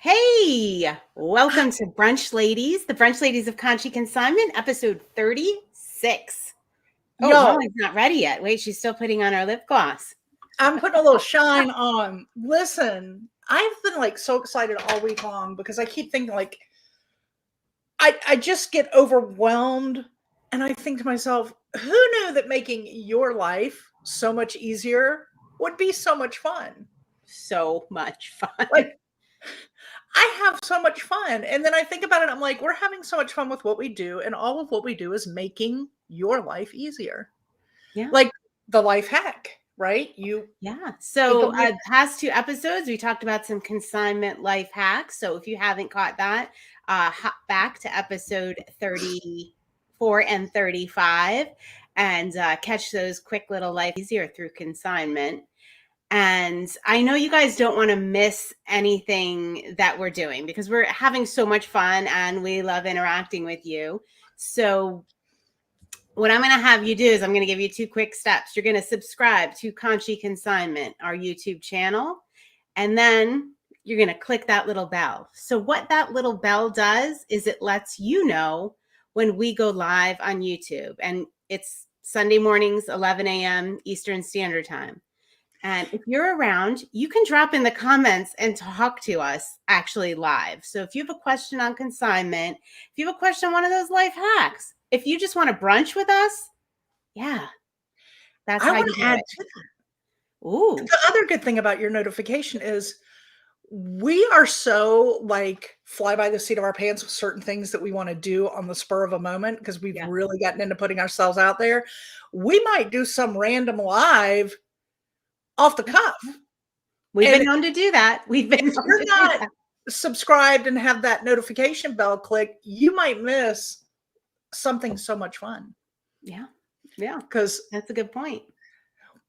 Hey, welcome to Brunch Ladies, the Brunch Ladies of Conshy Consignment, episode 36. Oh, Yo, Molly's not ready yet. Wait, she's still putting on her lip gloss. I'm putting a little shine on. Listen, I've been like so excited all week long because I keep thinking like I just get overwhelmed and I think to myself, who knew that making your life so much easier would be so much fun? So much fun. Like I have so much fun. And then I think about it, I'm like, we're having so much fun with what we do, and all of what we do is making your life easier. Yeah. Like the life hack, right? You Yeah. take a So, look. past two episodes, we talked about some consignment life hacks. So, if you haven't caught that, hop back to episode 34 and 35 and catch those quick little life easier through consignment. And I know you guys don't want to miss anything that we're doing because we're having so much fun and we love interacting with you. So, what I'm going to have you do is I'm going to give you two quick steps. You're going to subscribe to Conshy Consignment, our YouTube channel, and then you're going to click that little bell. So, what that little bell does is it lets you know when we go live on YouTube, and it's Sunday mornings, 11 a.m. Eastern Standard Time. And if you're around, you can drop in the comments and talk to us actually live. So if you have a question on consignment, if you have a question on one of those life hacks, if you just want to brunch with us, yeah, that's I how want you to do add it. to Ooh, the other good thing about your notification is we are so like fly by the seat of our pants with certain things that we want to do on the spur of a moment because we've yeah. really gotten into putting ourselves out there. We might do some random live off the cuff. We've And been known to do that. We've been if known you're to do not that. subscribed and have that notification bell click, you might miss something so much fun Yeah. Yeah. because That's a good point.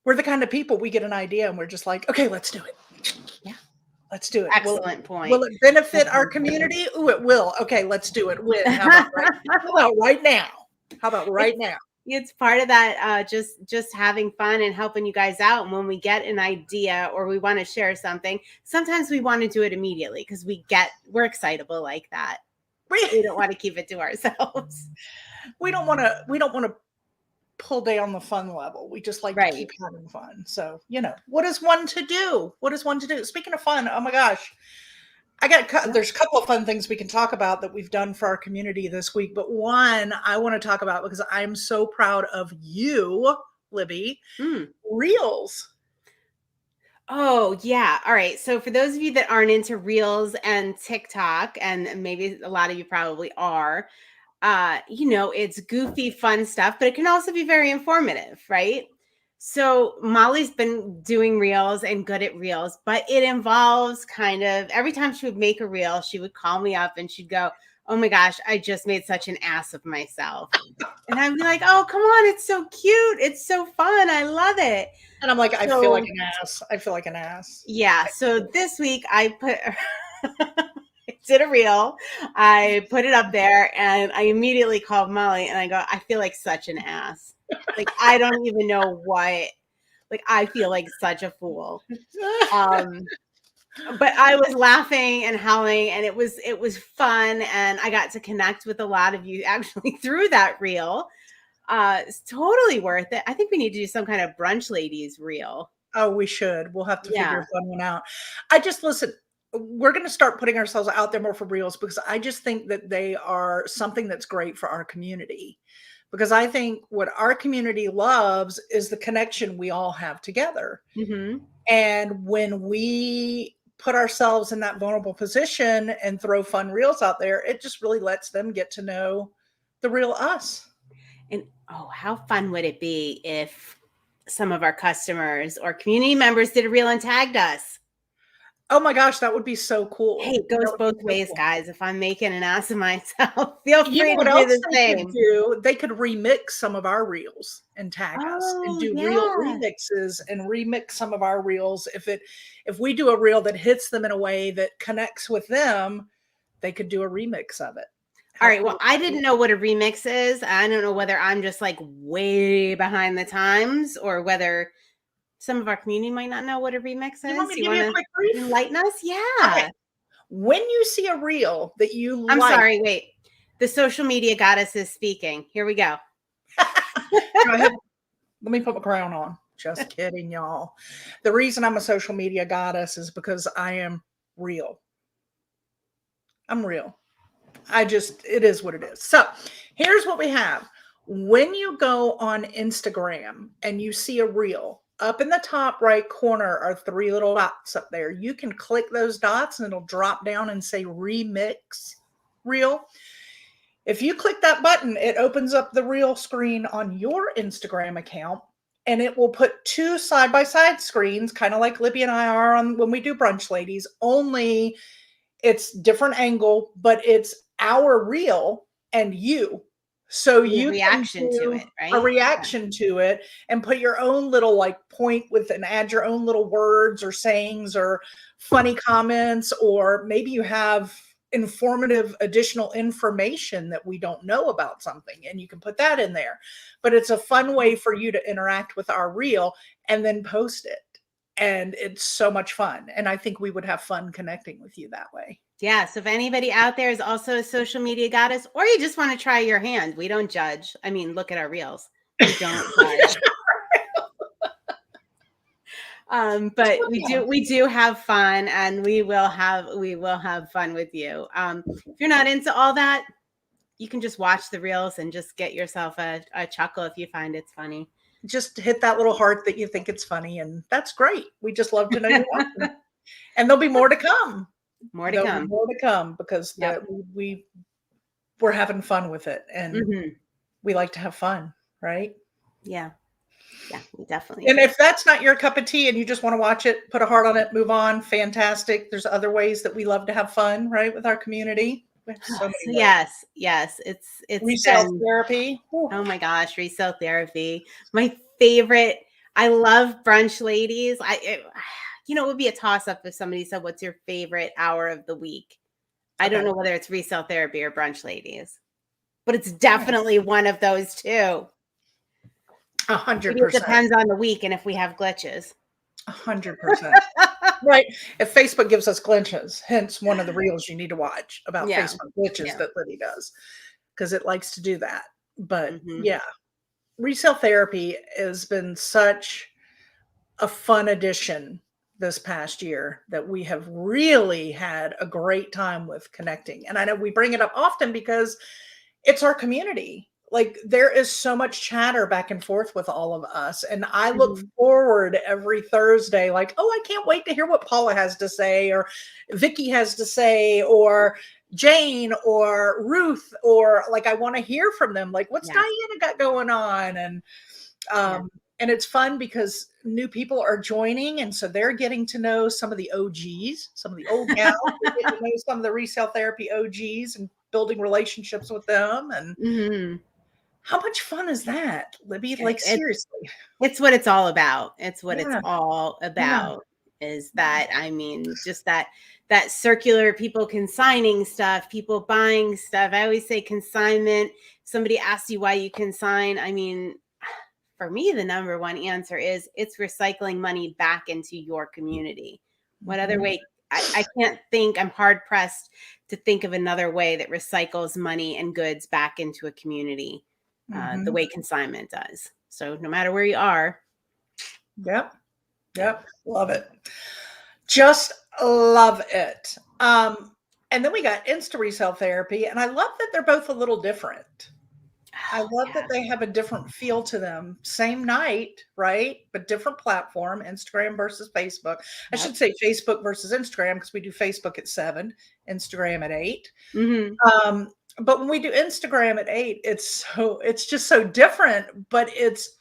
we're the kind of people we get an idea and we're just like, okay, let's do it. Yeah. Let's do it. Excellent point. Will it benefit our Excellent point. community? Ooh, it will. Okay, let's do it. When? How about right? How about right now? How about right now? It's part of that just having fun and helping you guys out. And when we get an idea or we want to share something, sometimes we want to do it immediately because we're excitable like that. We don't want to keep it to ourselves. We don't want to. We don't want to pull down the fun level. We just like to Right. keep having fun. So what is one to do? What is one to do? Speaking of fun, oh my gosh, there's a couple of fun things we can talk about that we've done for our community this week, but one I want to talk about because I'm so proud of you, Libby. Reels. Oh, yeah. All right. So for those of you that aren't into Reels and TikTok, and maybe a lot of you probably are, it's goofy, fun stuff, but it can also be very informative, right? So Molly's been doing reels and good at reels, but it involves kind of every time she would make a reel, she would call me up and she'd go, "Oh my gosh, I just made such an ass of myself." And I'd be like, "Oh, come on, it's so cute. It's so fun. I love it." And I'm like, I feel like So, an ass. I feel like an ass. yeah. So this week I put did a reel. I put it up there and I immediately called Molly and I go, "I feel like such an ass. Like I don't even know what, like I feel like such a fool." But I was laughing and howling and it was fun and I got to connect with a lot of you actually through that reel. It's totally worth it. I think we need to do some kind of brunch ladies reel. Oh, we should. We'll have to figure Yeah. a fun one out. Listen, we're going to start putting ourselves out there more for reels because I just think that they are something that's great for our community. Because I think what our community loves is the connection we all have together. Mm-hmm. And when we put ourselves in that vulnerable position and throw fun reels out there, it just really lets them get to know the real us. And oh, how fun would it be if some of our customers or community members did a reel and tagged us? Oh my gosh, that would be so cool. Hey, it That goes would be both so ways, cool. guys. If I'm making an ass of myself, feel You free know to what do else the they could same. do? They could remix some of our reels and tag us and Oh, do real yeah. remixes and remix some of our reels. If we do a reel that hits them in a way that connects with them, they could do a remix of it. All How right. cool Well, would I that be? didn't know what a remix is. I don't know whether I'm just like way behind the times or whether some of our community might not know what a remix You want me is. to You give want you a to quick brief? enlighten us? Okay. Yeah. When you see a reel that you I'm like, sorry, wait. The social media goddess is speaking. Here we go. go ahead. Let me put my crown on. Just kidding, y'all. The reason I'm a social media goddess is because I am real. I'm real. It is what it is. So here's what we have. When you go on Instagram and you see a reel, up in the top right corner are 3 little dots up there. You can click those dots and it'll drop down and say remix reel. If you click that button, it opens up the reel screen on your Instagram account and it will put 2 side-by-side screens, kind of like Libby and I are on when we do Brunch Ladies, only it's different angle, but it's our reel and you. So And the you can reaction to do it, a right? reaction to it and put your own little like point with and add your own little words or sayings or funny comments, or maybe you have informative additional information that we don't know about something and you can put that in there. But it's a fun way for you to interact with our reel and then post it. And it's so much fun. And I think we would have fun connecting with you that way. Yeah. So if anybody out there is also a social media goddess, or you just want to try your hand, we don't judge. I mean, look at our reels. We don't judge. But we do have fun, and we will have fun with you. If you're not into all that, you can just watch the reels and just get yourself a chuckle if you find it's funny. Just hit that little heart that you think it's funny, and that's great. We just love to know you're watching. And there'll be more to come. More to come. More to come because we're having fun with it, and we like to have fun, right? Yeah. Yeah, we definitely And do. if that's not your cup of tea and you just want to watch it, put a heart on it, move on, fantastic. There's other ways that we love to have fun, right, with our community. We have so many ways. Yes. It's Resale therapy. Oh my gosh, resale therapy. My favorite. I love Brunch Ladies. It would be a toss up if somebody said, "What's your favorite hour of the week?" I don't know whether it's resale therapy or Brunch Ladies, but it's definitely one of those two. 100%. It depends on the week and if we have glitches. 100%. Right. If Facebook gives us glitches, hence one of the reels you need to watch about Facebook glitches that Liddy does, because it likes to do that. But yeah, resale therapy has been such a fun addition this past year that we have really had a great time with connecting. And I know we bring it up often because it's our community. Like there is so much chatter back and forth with all of us. And I look forward every Thursday, like, oh, I can't wait to hear what Paula has to say, or Vicky has to say, or Jane or Ruth, or like, I want to hear from them. Like, what's Diana got going on? And it's fun because new people are joining. And so they're getting to know some of the OGs, some of the old gals, getting to know some of the resale therapy OGs and building relationships with them. And how much fun is that, Libby? Like, seriously. It's what it's all about. It's what it's all about is that, I mean, just that circular, people consigning stuff, people buying stuff. I always say consignment. Somebody asks you why you consign. I mean, for me, the number one answer is it's recycling money back into your community. What other way? I can't think, I'm hard pressed to think of another way that recycles money and goods back into a community the way consignment does. So no matter where you are. Yep. Love it. Just love it. And then we got Insta Resale Therapy, and I love that they're both a little different. I love that they have a different feel to them. Same night, right? But different platform, Instagram versus Facebook. I should say Facebook versus Instagram because we do Facebook at 7, Instagram at 8. But when we do Instagram at 8, it's just so different, but it's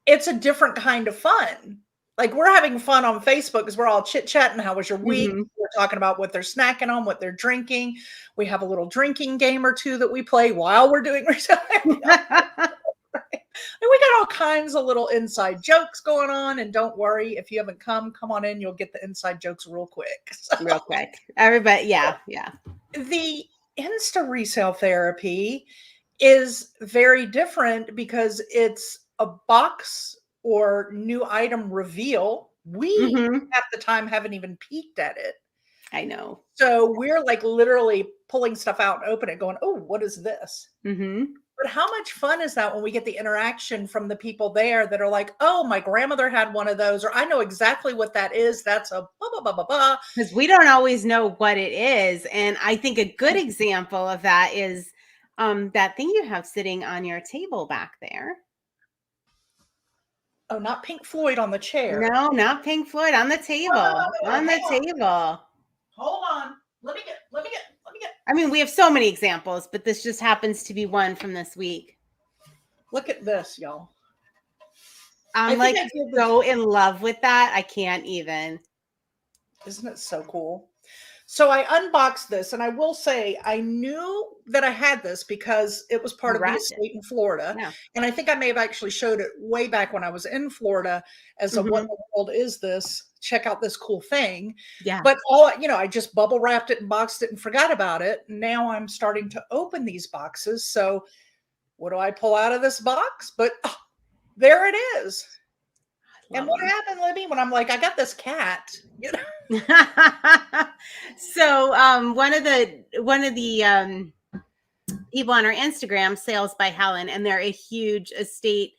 a different kind of fun. Like we're having fun on Facebook because we're all chit-chatting. How was your week? We're talking about what they're snacking on, what they're drinking. We have a little drinking game or two that we play while we're doing resale. We got all kinds of little inside jokes going on. And don't worry, if you haven't come on in. You'll get the inside jokes real quick. Real quick. Everybody, yeah. The Insta Resale Therapy is very different because it's a box or new item reveal. We at the time haven't even peeked at it. I know. So we're like literally pulling stuff out and open it going, oh, what is this? Mm-hmm. But how much fun is that when we get the interaction from the people there that are like, oh, my grandmother had one of those, or I know exactly what that is. That's a blah, blah, blah, blah, blah. Because we don't always know what it is. And I think a good example of that is that thing you have sitting on your table back there. Oh, not Pink Floyd on the chair. No, not Pink Floyd on the table. On the Hang on. table. Hold on. Let me get. I mean, we have so many examples, but this just happens to be one from this week. Look at this, y'all. I'm like so in love with that. I can't even. Isn't it so cool? So I unboxed this, and I will say I knew that I had this because it was part of the estate in Florida. Yeah. And I think I may have actually showed it way back when I was in Florida as a what in the world is this? Check out this cool thing. Yeah. But I just bubble wrapped it and boxed it and forgot about it. Now I'm starting to open these boxes. So what do I pull out of this box? But there it is. And what happened, Libby, when I'm like, I got this cat, you know? So one of the people on our Instagram, Sales by Helen, and they're a huge estate.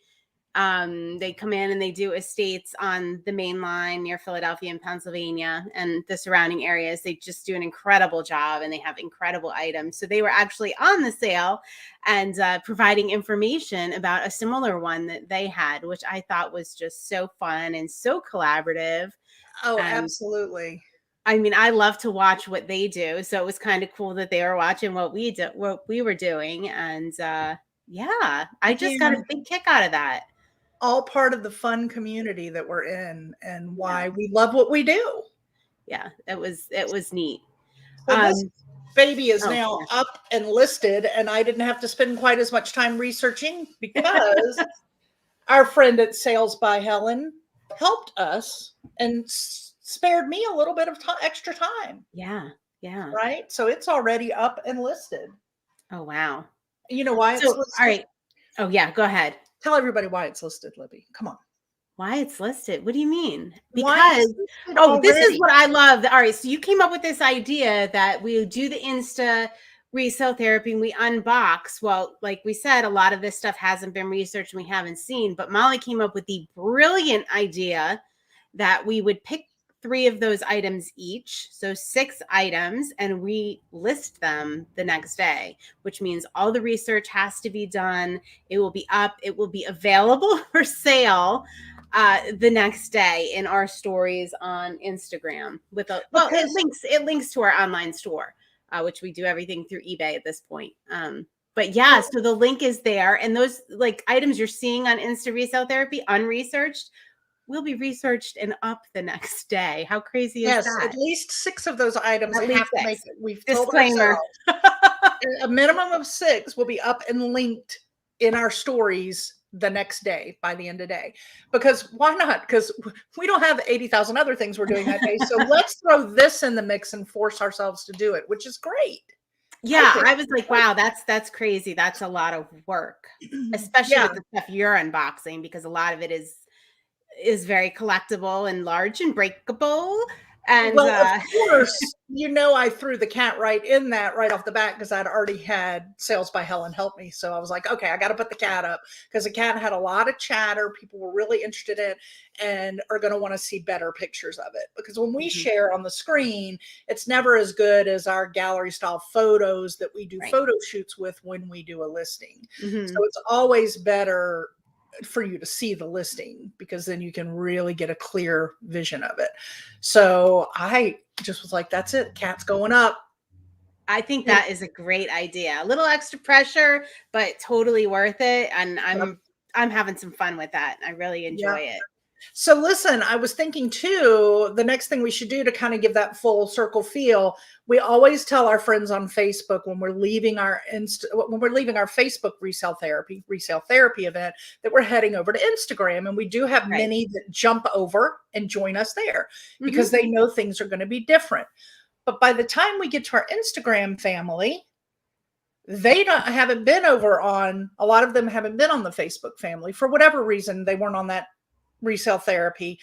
They come in and they do estates on the main line near Philadelphia and Pennsylvania and the surrounding areas. They just do an incredible job and they have incredible items. So they were actually on the sale and providing information about a similar one that they had, which I thought was just so fun and so collaborative. Oh, absolutely. I mean, I love to watch what they do. So it was kind of cool that they were watching what we were doing. And yeah, I just got a big kick out of that. All part of the fun community that we're in and why we love what we do. Yeah, it was neat. Well, this baby is now up and listed, and I didn't have to spend quite as much time researching because our friend at Sales by Helen helped us and spared me a little bit of extra time. Yeah. Right? So it's already up and listed. Oh, wow. You know why it's listed? All right. Oh, yeah, go ahead. Tell everybody why it's listed, Libby. Come on. Why it's listed? What do you mean? Because this is what I love. All right, so you came up with this idea that we do the Insta resale therapy and we unbox. Well, like we said, a lot of this stuff hasn't been researched and we haven't seen, but Molly came up with the brilliant idea that we would pick 3 of those items each, so 6 items, and we list them the next day, which means all the research has to be done. It will be up. It will be available for sale the next day in our stories on Instagram. It links to our online store, which we do everything through eBay at this point. But yeah, so the link is there, and those like items you're seeing on Insta Resale Therapy unresearched will be researched and up the next day. How crazy is that? Yes, at least 6 of those items have to make it. We've disclaimer. Told a minimum of 6 will be up and linked in our stories the next day by the end of the day. Because why not? Because we don't have 80,000 other things we're doing that day. So let's throw this in the mix and force ourselves to do it, which is great. Yeah, I was like, wow, that's crazy. That's a lot of work, especially with the stuff you're unboxing, because a lot of it is very collectible and large and breakable. And of course, I threw the cat right in that right off the bat because I'd already had Sales by Helen help me. So I was like, okay, I got to put the cat up because the cat had a lot of chatter. People were really interested in it and are going to want to see better pictures of it. Because when we share on the screen, it's never as good as our gallery style photos that we do photo shoots with when we do a listing. So it's always better for you to see the listing because then you can really get a clear vision of it. So I just was like, that's it. Cat's going up. I think that is a great idea. A little extra pressure, but totally worth it. And I'm having some fun with that. I really enjoy it. So listen, I was thinking too, the next thing we should do to kind of give that full circle feel, we always tell our friends on Facebook when we're leaving our Facebook resale therapy event that we're heading over to Instagram. And we do have many that jump over and join us there because they know things are going to be different. But by the time we get to our Instagram family, they a lot of them haven't been on the Facebook family for whatever reason. They weren't on that Resale Therapy.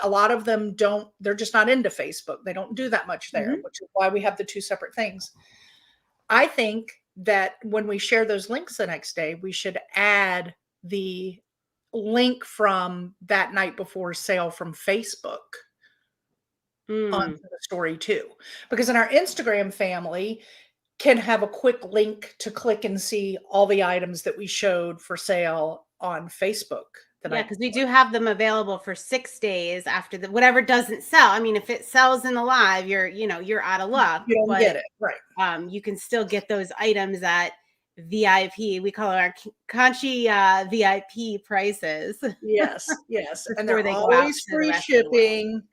A lot of them don't, they're just not into Facebook. They don't do that much there, Mhm. which is why we have the two separate things. I think that when we share those links the next day, we should add the link from that night before sale from Facebook onto Mm. the story too. Because in our Instagram family can have a quick link to click and see all the items that we showed for sale on Facebook the Yeah, night because we before. do have them available for 6 days after the whatever doesn't sell. I mean, if it sells in the live, you're out of luck, You don't but get it. Right. you can still get those items at VIP. We call it our Conshy VIP prices Yes, yes. And before they're they go out always to the free rest of the world. shipping.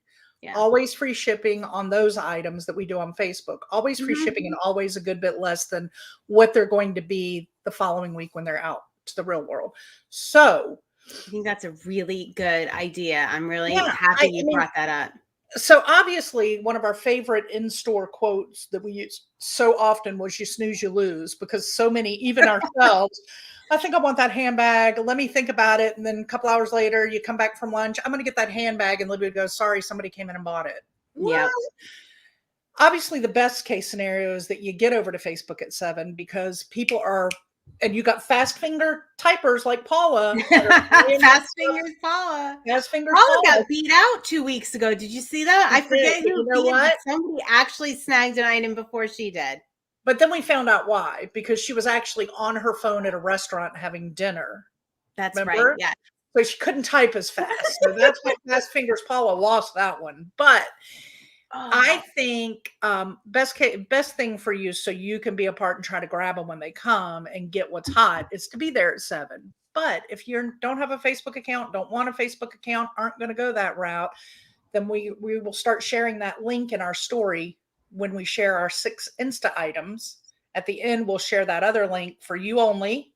Yeah. Always free shipping on those items that we do on Facebook. Always free Mhm. shipping and always a good bit less than what they're going to be the following week when they're out to the real world. So, I think that's a really good idea. I'm really yeah, happy I you mean, brought that up. so obviously one of our favorite in-store quotes that we use so often was "you snooze you lose," because so many, even ourselves, I think I want that handbag, let me think about it, and then a couple hours later you come back from lunch, I'm going to get that handbag, and Libby goes, sorry, somebody came in and bought it. What? Yep. Obviously the best case scenario is that you get over to Facebook at 7 because people are, and you got fast finger typers like Paula that are buying that Fast stuff. fingers Paula. Fast fingers Paula Paula. got beat out 2 weeks ago. Did you see that? She I did, forget but you who know beat, but what? somebody actually snagged an item before she did. But then we found out why, because she was actually on her phone at a restaurant having dinner. That's right. Remember? Yeah. So she couldn't type as fast. So that's why Fast Fingers Paula lost that one. But I Oh, think best thing for you, so you can be a part and try to grab them when they come and get what's hot, is to be there at 7. But if you don't have a Facebook account, don't want a Facebook account, aren't going to go that route, then we will start sharing that link in our story when we share our 6 Insta items. At the end, we'll share that other link for you only,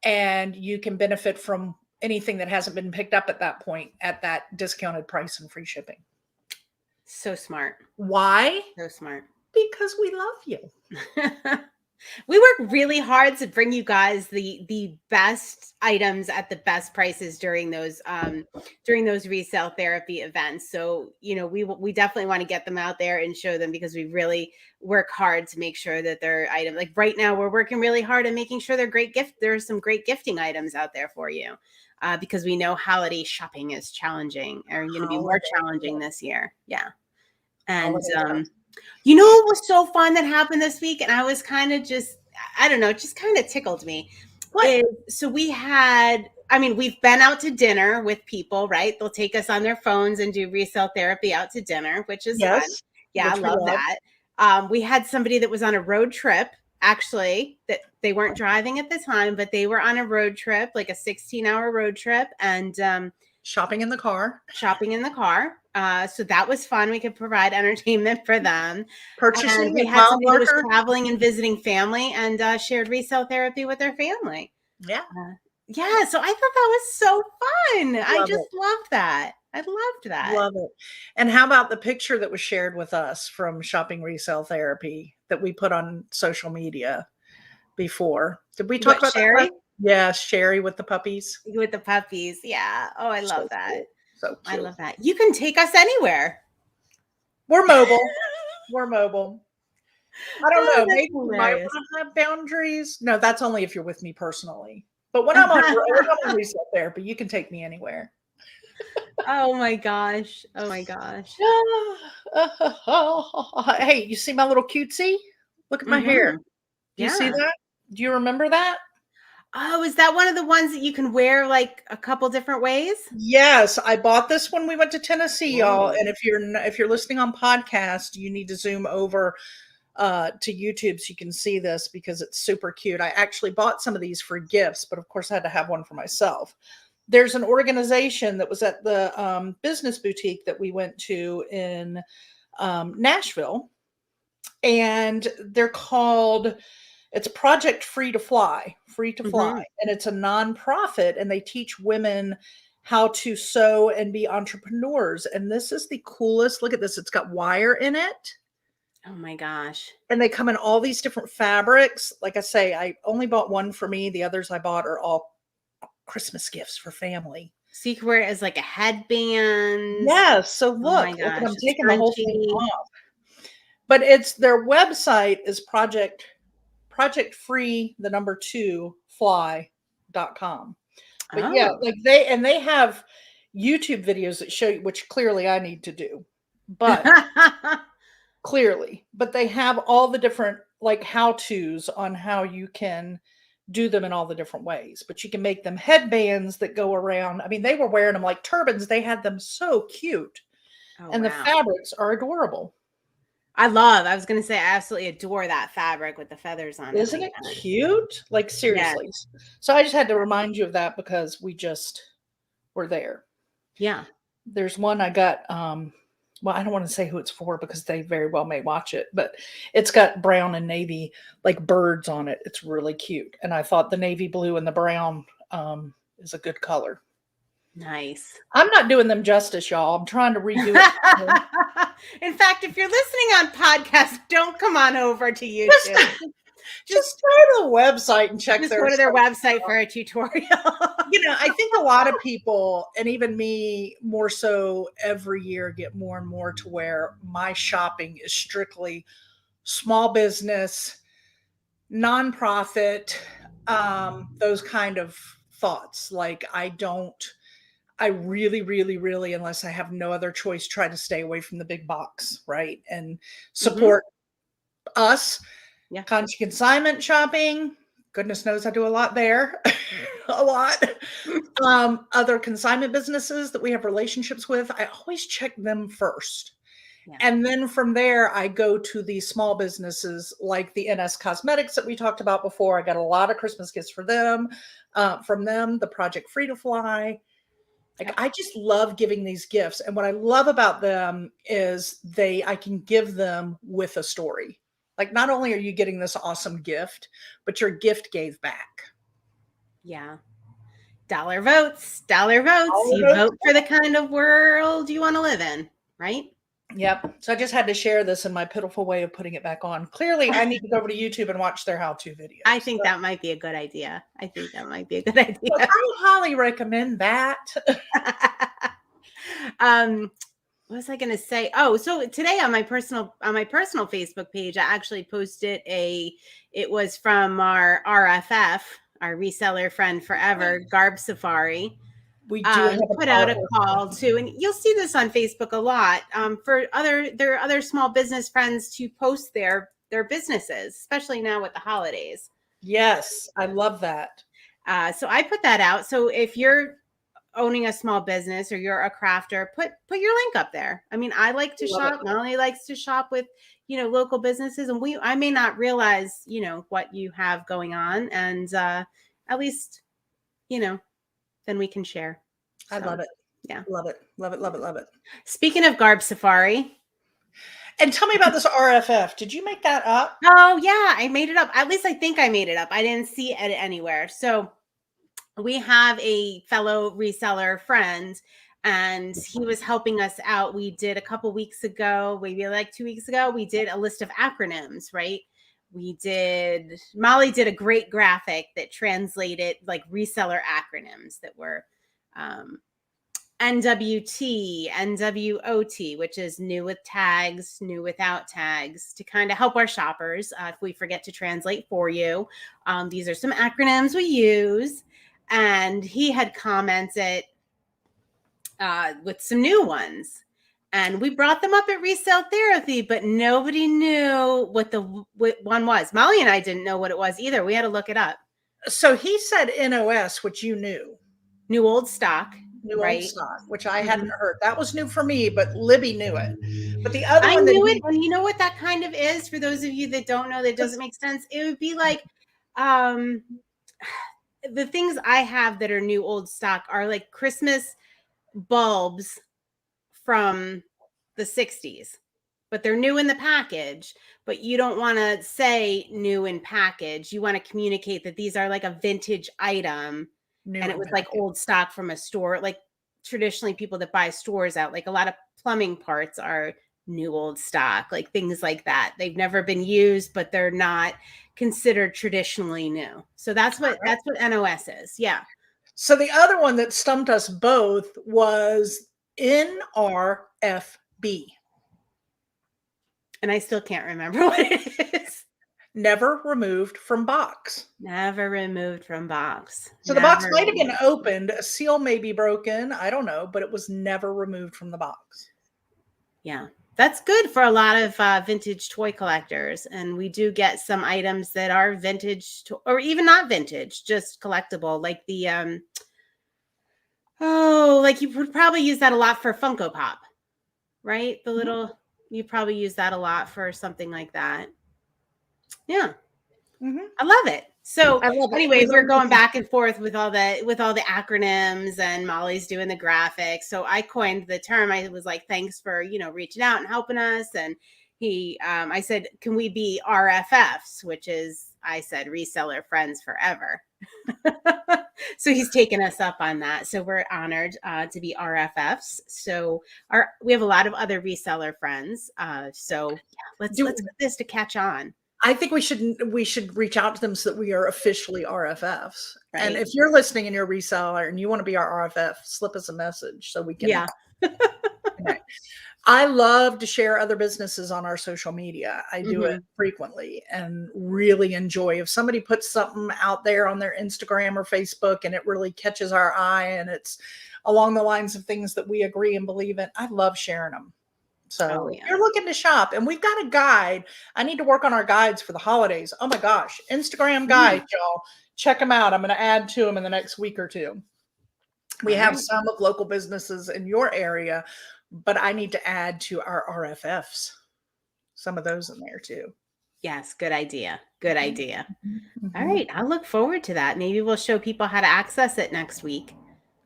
and you can benefit from anything that hasn't been picked up at that point at that discounted price and free shipping. so smart. Why? So smart. Because we love you. We work really hard to bring you guys the best items at the best prices during those resale therapy events. So we definitely want to get them out there and show them, because we really work hard to make sure that they're items. Like right now, we're working really hard on making sure they're great gift. There's some great gifting items out there for you, because we know holiday shopping is challenging, or going to be more Holiday. challenging this year. Yeah, and Holiday. you know what was so fun that happened this week? And I was kind of just, I don't know, it just kind of tickled me. What? So we've been out to dinner with people, right? They'll take us on their phones and do resale therapy out to dinner, which is fun. Yes. Yeah, I Which we love love. that. We had somebody that was on a road trip, actually, that they weren't driving at the time, but they were on a road trip, like a 16-hour road trip, and Shopping in the car. shopping in the car. So that was fun. We could provide entertainment for them. And Purchasing we at had mile somebody that was marker. traveling and visiting family, and shared resale therapy with their family. Yeah. Yeah, so I thought that was so fun. I Love just it. loved that. I loved that. Love it. And how about the picture that was shared with us from shopping resale therapy that we put on social media before? Did we talk What, about that Sherry? last? Yeah, Sherry with the puppies. With the puppies. Yeah. Oh, I love So that. cute. So I cute. love that. You can take us anywhere. We're mobile. We're mobile. I don't Oh, know. that's Maybe you might hilarious. want to have boundaries. No, that's only if you're with me personally. But when I'm on resale therapy, you can take me anywhere. Oh my gosh. Oh my gosh. Hey, you see my little cutesy? Look at my hair. Hmm. Do you see Yeah. that? Do you remember that? Oh, is that one of the ones that you can wear like a couple different ways? Yes, I bought this when we went to Tennessee, y'all. Whoa. And if you're listening on podcast, you need to zoom over to YouTube so you can see this because it's super cute. I actually bought some of these for gifts, but of course I had to have one for myself. There's an organization that was at the business boutique that we went to in Nashville, and they're called, it's Project Free to Fly, Hmm. and it's a nonprofit, and they teach women how to sew and be entrepreneurs. And this is the coolest. Look at this. It's got wire in it. Oh my gosh. And they come in all these different fabrics. Like I say, I only bought one for me. The others I bought are all Christmas gifts for family. So you can wear it as like a headband. Yes. So Oh my look, and gosh, I'm it's taking the whole thing crunchy. off. But it's their website is project free the number 2 fly.com. But yeah, Oh. like they have YouTube videos that show you, which clearly I need to do. But clearly, but they have all the different like how-tos on how you can do them in all the different ways. But you can make them headbands that go around. I mean, they were wearing them like turbans. They had them so cute. Oh And the wow. fabrics are adorable. I was gonna say I absolutely adore that fabric with the feathers on it Isn't like it that. cute? Like Yeah. seriously. So I just had to remind you of that because we just were there. Yeah. There's one I got well, I don't want to say who it's for because they very well may watch it, but it's got brown and navy like birds on it. It's really cute. And I thought the navy blue and the brown is a good color. Nice. I'm not doing them justice, y'all. I'm trying to redo it. In fact, if you're listening on podcast, don't come on over to Just, YouTube. just go to the website and check Just their go to their stuff website out. for a tutorial. I think a lot of people, and even me more so every year, get more and more to where my shopping is strictly small business, nonprofit, those kind of thoughts. Like I really, really, really, unless I have no other choice, try to stay away from the big box, right? And Hmm. support us. Yeah. Conshy Consignment shopping. Goodness knows I do a lot there. A lot. Other consignment businesses that we have relationships with, I always check them first. Yeah. And then from there, I go to the small businesses like the NS Cosmetics that we talked about before. I got a lot of Christmas gifts for them, from them, the Project Free to Fly. Like Yep. I just love giving these gifts. And what I love about them is I can give them with a story. Like not only are you getting this awesome gift, but your gift gave back. Yeah. Dollar votes, dollar votes. All of You those. vote for the kind of world you want to live in, right? Yep. So I just had to share this in my pitiful way of putting it back on. Clearly, I need to go over to YouTube and watch their how-to videos. I think that might be a good idea. I think that might be a good idea. But I highly recommend that. What was I going to say? Oh, so today on my personal Facebook page, I actually posted it was from our RFF, our reseller friend forever, Garb Safari. We do have Put out a call to, and you'll see this on Facebook a lot, for their other small business friends to post their businesses, especially now with the holidays. Yes, I love that. So I put that out. So if you're owning a small business or you're a crafter, put your link up there. I mean, I like to shop. Melanie likes to shop with, local businesses, and I may not realize, what you have going on, and at least, then we can share. I love it. Yeah. Love it. Love it. Love it. Love it. Speaking of Garb Safari. And tell me about this RFF. Did you make that up? Oh yeah, I made it up. At least I think I made it up. I didn't see it anywhere. So we have a fellow reseller friend, and he was helping us out. We did a couple weeks ago, maybe like 2 weeks ago, we did a list of acronyms, right? Molly did a great graphic that translated like reseller acronyms that were NWT, NWOT, which is new with tags, new without tags, to kind of help our shoppers if we forget to translate for you. These are some acronyms we use. And he had commented with some new ones. And we brought them up at Resale Therapy, but nobody knew what one was. Molly and I didn't know what it was either. We had to look it up. So he said NOS, which you knew. New old stock. New right? old stock, which I hadn't heard. That was new for me, but Libby knew it. But the other I one knew it, and you know what that kind of is, for those of you that don't know, that doesn't make sense. It would be like the things I have that are new old stock are like Christmas bulbs from the 60s, but they're new in the package. But you don't want to say new in package. You want to communicate that these are like a vintage item, and it was like old stock from a store. Like traditionally, people that buy stores out, like a lot of plumbing parts are new old stock, like things like that. They've never been used, but they're not considered traditionally new. So that's what NOS is. Yeah. So the other one that stumped us both was NRFB. And I still can't remember what it is. Never removed from box. Never removed from box. So the box Never might have been removed. opened, a seal may be broken, I don't know, but it was never removed from the box. Yeah. That's good for a lot of vintage toy collectors. And we do get some items that are vintage or even not vintage, just collectible, like the like you would probably use that a lot for Funko Pop, right? The little you probably use that a lot for something like that. Yeah. I love it. So I love it. anyway, we're going back and forth with all the acronyms, and Molly's doing the graphics. So I coined the term. I was like, thanks for, reaching out and helping us. And I said, can we be RFFs, which is, I said, reseller friends forever. So he's taken us up on that. So we're honored to be RFFs. So we have a lot of other reseller friends. So yeah, let's get this to catch on. I think we should reach out to them so that we are officially RFFs. Right. And if you're listening and you're a reseller and you want to be our RFF, slip us a message so we can. Yeah. I love to share other businesses on our social media. I do it frequently and really enjoy if somebody puts something out there on their Instagram or Facebook and it really catches our eye and it's along the lines of things that we agree and believe in. I love sharing them. So if you're looking to shop, and we've got a guide. I need to work on our guides for the holidays. Oh my gosh, Instagram guides, y'all. Check them out. I'm going to add to them in the next week or two. We have some of local businesses in your area, but I need to add to our RFFs. Some of those in there too. Yes, good idea. Good idea. All right, I look forward to that. Maybe we'll show people how to access it next week.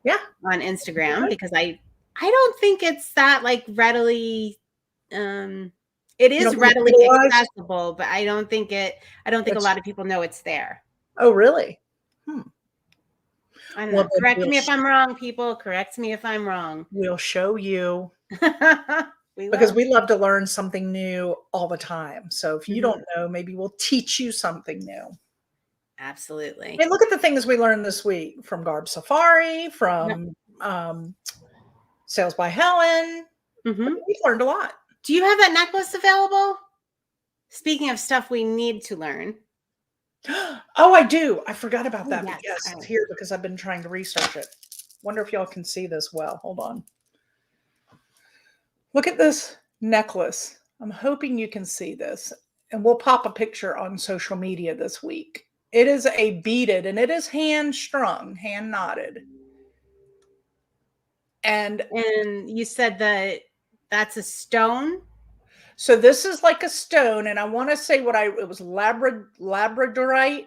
Yeah, on Instagram, because I don't think it's that like readily it is readily accessible, but I don't think a lot of people know it's there. Oh, really? I don't know. Correct me if I'm wrong, people. Correct me if I'm wrong. We'll show you. Because we love to learn something new all the time. So if you don't know, maybe we'll teach you something new. Absolutely. I mean, look at the things we learned this week from Garb Safari, from Sales by Helen. We learned a lot. Do you have that necklace available? Speaking of stuff we need to learn. Oh, I do. I forgot about that. Yes, it's here because I've been trying to research it. Wonder if y'all can see this well. Hold on. Look at this necklace. I'm hoping you can see this. And we'll pop a picture on social media this week. It is a beaded, and it is hand strung, hand knotted. And you said that that's a stone? So this is like a stone, and I want to say it was labradorite.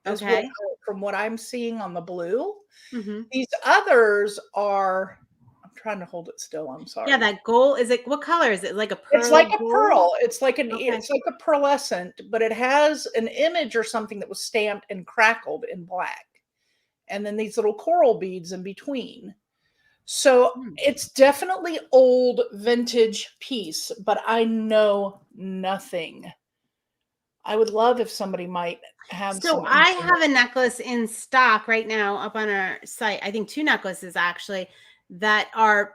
Okay. From what I'm seeing on the blue. These others are, I'm trying to hold it still. I'm sorry. Yeah, that gold is it. What color is it? Like a pearl? It's like a pearl. It's like it's like a pearlescent, but it has an image or something that was stamped and crackled in black, and then these little coral beads in between. So it's definitely old vintage piece, but I know nothing. I would love if somebody might have. So I have a necklace in stock right now up on our site. I think 2 necklaces actually that are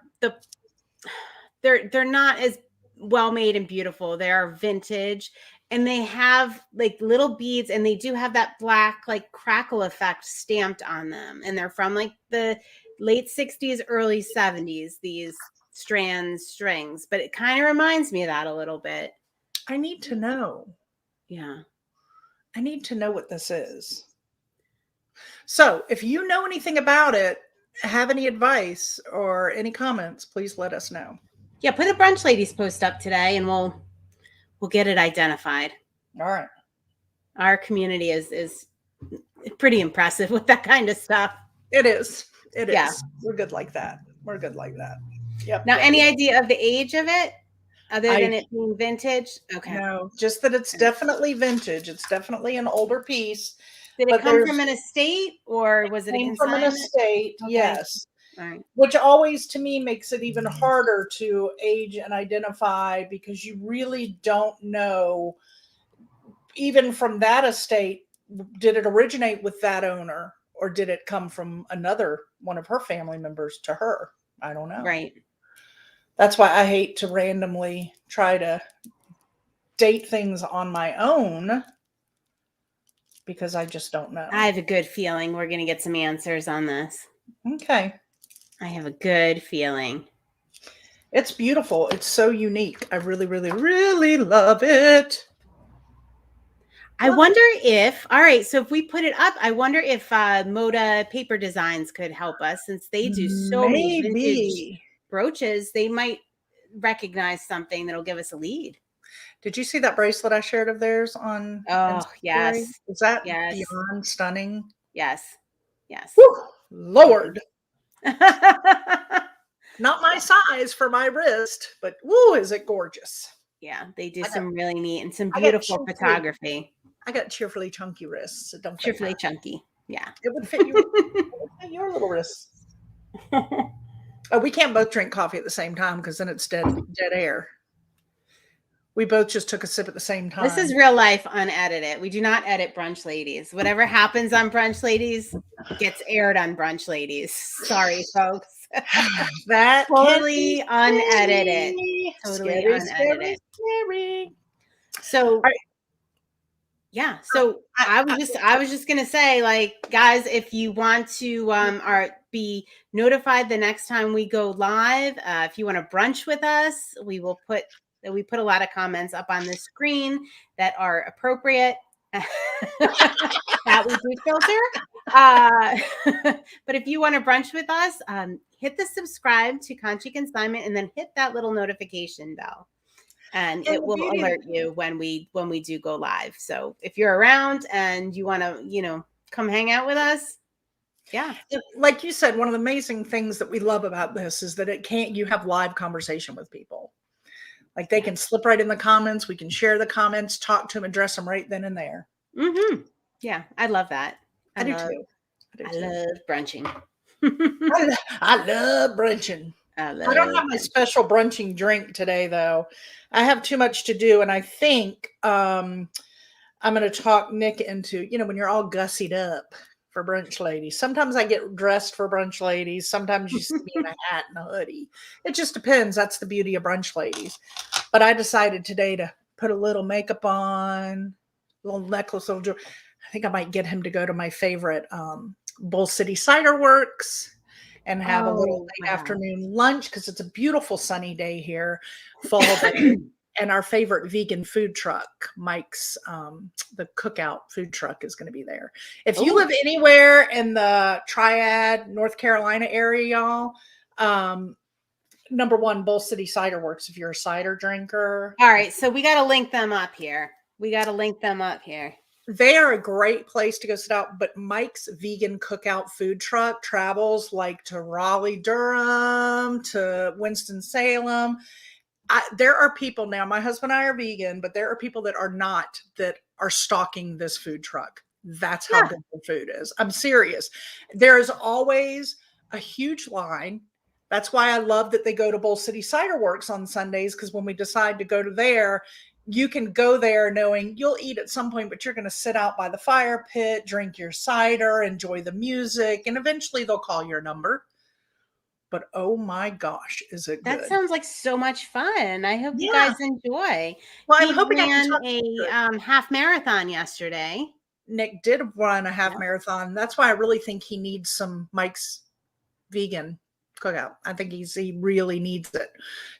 they're not as well made and beautiful. They are vintage, and they have like little beads, and they do have that black like crackle effect stamped on them, and they're from like the late 60s, early 70s, these strings, but it kind of reminds me of that a little bit. I need to know. Yeah. I need to know what this is. So if you know anything about it, have any advice or any comments, please let us know. Yeah, put a Brunch Ladies post up today and we'll get it identified. All right. Our community is pretty impressive with that kind of stuff. It is. It is. We're good like that. Yep. Now, any idea of the age of it? Other than it being vintage? Okay. No, just that it's definitely vintage. It's definitely an older piece. Did it come from an estate, or was it a consignment? From an estate, yes. All right. Which always, to me, makes it even harder to age and identify, because you really don't know, even from that estate, did it originate with that owner? or did it come from another one of her family members to her? I don't know. Right. That's why I hate to randomly try to date things on my own because I just don't know. I have a good feeling we're going to get some answers on this. Okay. I have a good feeling. It's beautiful. It's so unique. I really, really, really love it. I wonder if, all right, so if we put it up, I wonder if Moda Paper Designs could help us, since they do so many vintage Maybe. brooches. They might recognize something that'll give us a lead. Did you see that bracelet I shared of theirs on Oh, Instagram? yes. Is that Yes. beyond stunning? Yes. Yes. Whew, Lord. Not my size for my wrist, but woo, is it gorgeous. Yeah, they do some really neat and some I got beautiful photography. I got cheerfully chunky wrists. So don't fit Cheerfully mine. chunky. Yeah. It would fit your little wrists. Oh, we can't both drink coffee at the same time because then it's dead air. We both just took a sip at the same time. This is real life unedited. We do not edit Brunch Ladies. Whatever happens on Brunch Ladies gets aired on Brunch Ladies. Sorry, folks. That totally unedited. Totally scary, unedited. Scary. So yeah, so I was just gonna say, like, guys, if you want to be notified the next time we go live, if you want to brunch with us, we put a lot of comments up on the screen that are appropriate. That we do filter. But if you want to brunch with us, hit the subscribe to Conshy Consignment and then hit that little notification bell. And it will alert you when we do go live. So if you're around and you want to, come hang out with us, yeah. Like you said, one of the amazing things that we love about this is that you have live conversation with people. Like they can slip right in the comments. We can share the comments, talk to them, address them right then and there. Mm-hmm. Yeah, I love that. I do too. I love brunching. I love brunching. I don't have my special brunching drink today, though. I have too much to do, and I think I'm going to talk Nick into, when you're all gussied up for Brunch Ladies. Sometimes I get dressed for Brunch Ladies. Sometimes you see me in a hat and a hoodie. It just depends. That's the beauty of Brunch Ladies. But I decided today to put a little makeup on, a little necklace, little jewelry. I think I might get him to go to my favorite Bull City Cider Works and have a little late afternoon lunch because it's a beautiful sunny day here, fall day. And our favorite vegan food truck, Mike's, the Cookout food truck is going to be there. If you live anywhere in the Triad, North Carolina area, y'all, number one, Bull City Cider Works if you're a cider drinker. All right, so we got to link them up here. They are a great place to go sit out, but Mike's vegan cookout food truck travels like to Raleigh, Durham, to Winston-Salem. There are people now, my husband and I are vegan, but there are people that are not, that are stalking this food truck. That's how good the food is. I'm serious. There is always a huge line. That's why I love that they go to Bull City Cider Works on Sundays, because when we decide to go to there, you can go there knowing you'll eat at some point, but you're going to sit out by the fire pit, drink your cider, enjoy the music, and eventually they'll call your number. But oh my gosh, is it good? That sounds like so much fun. I hope you guys enjoy. Well, I'm hoping he ran a half marathon yesterday. Nick did run a half marathon. That's why I really think he needs some Mike's vegan cookout. I think he really needs it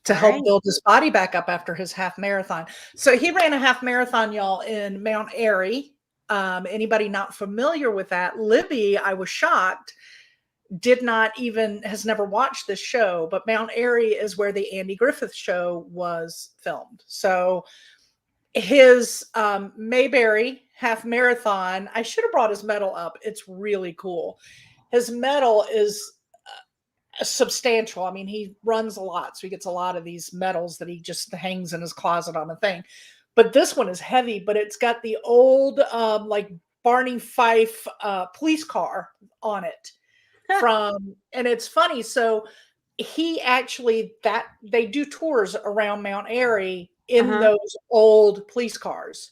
to help build his body back up after his half marathon. So he ran a half marathon, y'all, in Mount Airy. Anybody not familiar with that? Libby, I was shocked, has never watched this show, but Mount Airy is where the Andy Griffith show was filmed. So his Mayberry half marathon, I should have brought his medal up. It's really cool. His medal is substantial. I mean, he runs a lot, so he gets a lot of these medals that he just hangs in his closet on a thing. But this one is heavy, but it's got the old like Barney Fife police car on it. And it's funny. So he actually, they do tours around Mount Airy in those old police cars.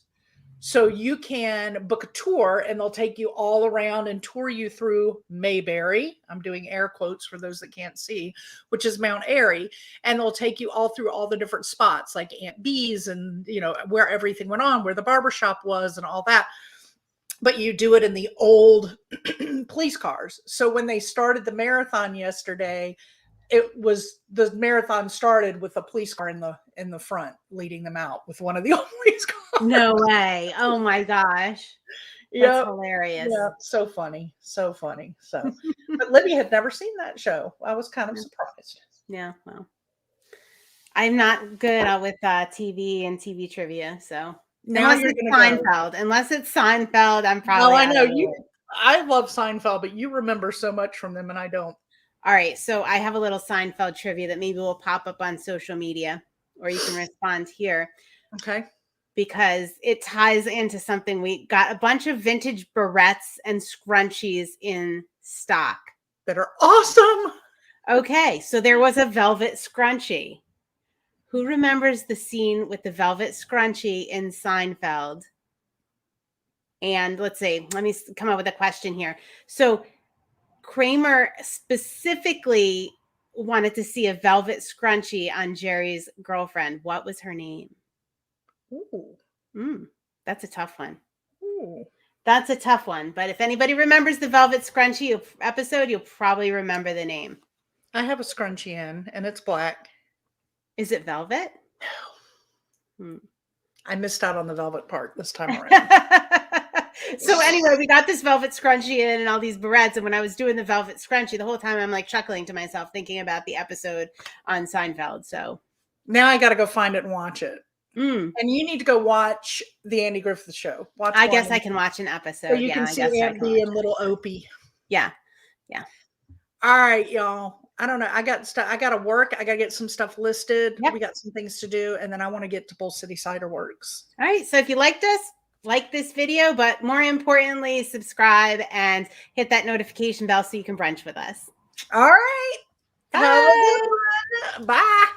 So you can book a tour and they'll take you all around and tour you through Mayberry. I'm doing air quotes for those that can't see, which is Mount Airy. And they'll take you all through all the different spots like Aunt Bee's and, you know, where everything went on, where the barbershop was and all that. But you do it in the old police cars. So when they started the marathon yesterday, the marathon started with a police car in the front leading them out with one of the old police cars. No way. Oh my gosh. That's hilarious. Yeah, so funny. So funny. So but Libby had never seen that show. I was kind of surprised. Yeah, well. I'm not good with TV and TV trivia, so Now unless it's Seinfeld. Unless it's Seinfeld, I'm probably I know you. I love Seinfeld, but you remember so much from them and I don't. All right, so I have a little Seinfeld trivia that maybe will pop up on social media, or you can respond here. Okay. Because it ties into something. We got a bunch of vintage barrettes and scrunchies in stock. That are awesome. Okay, so there was a velvet scrunchie. Who remembers the scene with the velvet scrunchie in Seinfeld? And let's see, let me come up with a question here. So Kramer specifically wanted to see a velvet scrunchie on Jerry's girlfriend. What was her name? Ooh. That's a tough one. Ooh. That's a tough one. But if anybody remembers the velvet scrunchie episode, you'll probably remember the name. I have a scrunchie in, and it's black. Is it velvet? No. I missed out on the velvet part this time around. So anyway, we got this velvet scrunchie in and all these barrettes. And when I was doing the velvet scrunchie, the whole time I'm like chuckling to myself, thinking about the episode on Seinfeld. So now I got to go find it and watch it. And you need to go watch the Andy Griffith Show. I guess I can watch an episode. So you can see Andy and little Opie. Yeah. All right, y'all. I don't know. I got to work. I got to get some stuff listed. Yep. We got some things to do, and then I want to get to Bull City Cider Works. All right. So if you liked us, like this video, but more importantly, subscribe and hit that notification bell so you can brunch with us. All right. Bye. Have a good one. Bye.